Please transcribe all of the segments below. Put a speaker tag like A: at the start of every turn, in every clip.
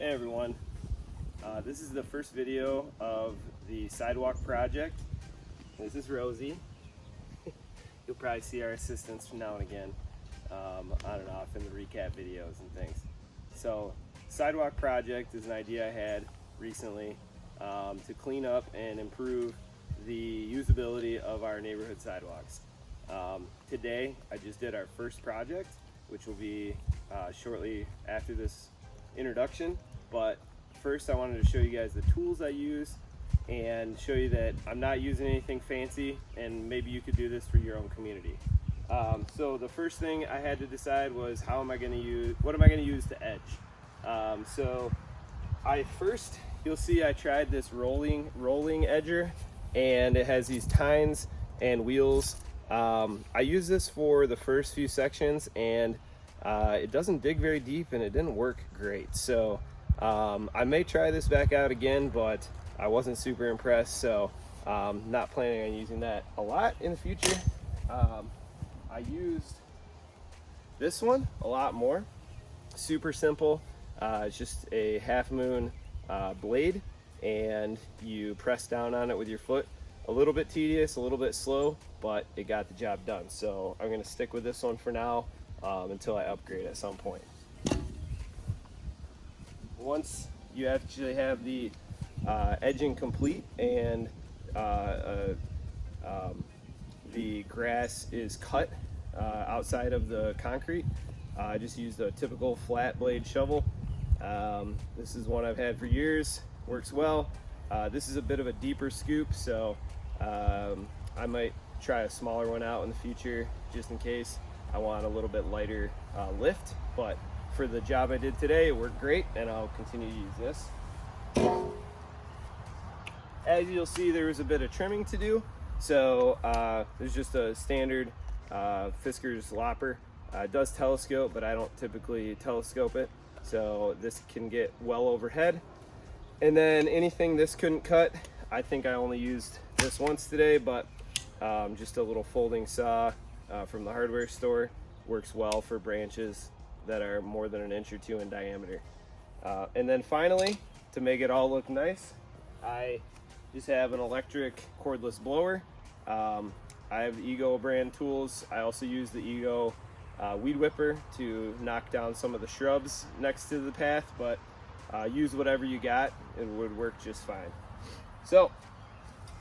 A: Hey everyone, this is the first video of the Sidewalk project. This is Rosie. You'll probably see our assistants from now and again on and off in the recap videos and things. So Sidewalk project is an idea I had recently to clean up and improve the usability of our neighborhood sidewalks. Today I just did our first project, which will be shortly after this introduction, but first I wanted to show you guys the tools I use and show you that I'm not using anything fancy, and maybe you could do this for your own community. So the first thing I had to decide was what am I going to use to edge. So you'll see I tried this rolling edger, and it has these tines and wheels. I used this for the first few sections, and it doesn't dig very deep and it didn't work great. So I may try this back out again, but I wasn't super impressed, so not planning on using that a lot in the future. I used this one a lot more. Super simple. It's just a half moon blade, and you press down on it with your foot. A little bit tedious, a little bit slow, but it got the job done. So I'm going to stick with this one for now until I upgrade at some point. Once you actually have the edging complete and the grass is cut outside of the concrete, I just used a typical flat blade shovel. This is one I've had for years, works well. This is a bit of a deeper scoop, so I might try a smaller one out in the future just in case I want a little bit lighter lift, but for the job I did today, it worked great, and I'll continue to use this. As you'll see, there was a bit of trimming to do, so there's just a standard Fisker's lopper. It does telescope, but I don't typically telescope it, so this can get well overhead. And then anything this couldn't cut, I think I only used this once today, but just a little folding saw from the hardware store works well for branches that are more than an inch or two in diameter. And then finally, to make it all look nice, I just have an electric cordless blower. I have the Ego brand tools. I also use the Ego weed whipper to knock down some of the shrubs next to the path, but use whatever you got, it would work just fine. So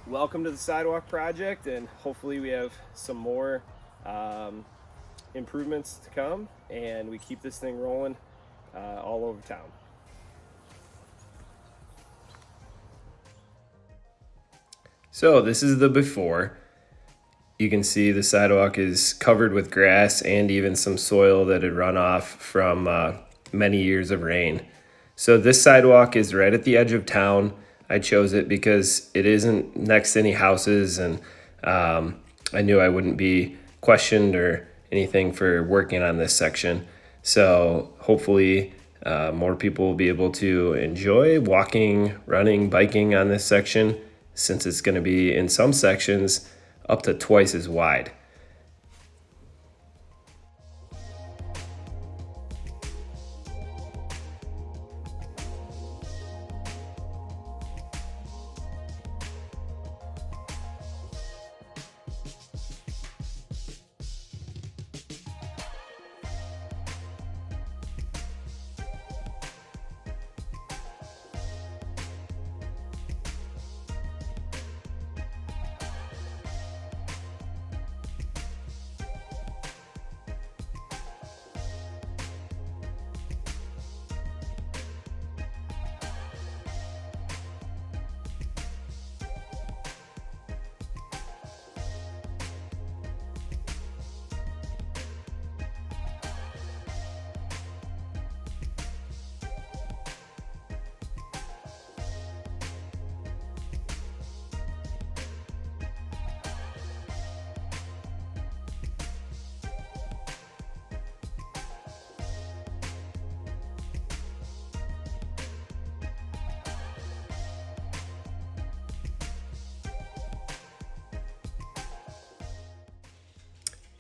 A: welcome to the Sidewalk project, and hopefully we have some more improvements to come, and we keep this thing rolling all over town. So this is the before. You can see the sidewalk is covered with grass and even some soil that had run off from many years of rain. So this sidewalk is right at the edge of town. I chose it because it isn't next to any houses, and I knew I wouldn't be questioned or anything for working on this section. So hopefully more people will be able to enjoy walking, running, biking on this section, since it's going to be in some sections up to twice as wide.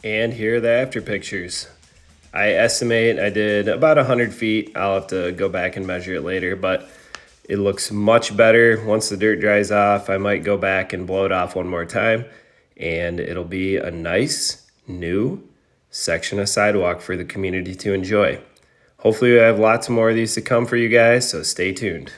A: And here are the after pictures. I estimate I did about 100 feet. I'll have to go back and measure it later, but it looks much better. Once the dirt dries off, I might go back and blow it off one more time, and it'll be a nice new section of sidewalk for the community to enjoy. Hopefully we have lots more of these to come for you guys, so stay tuned.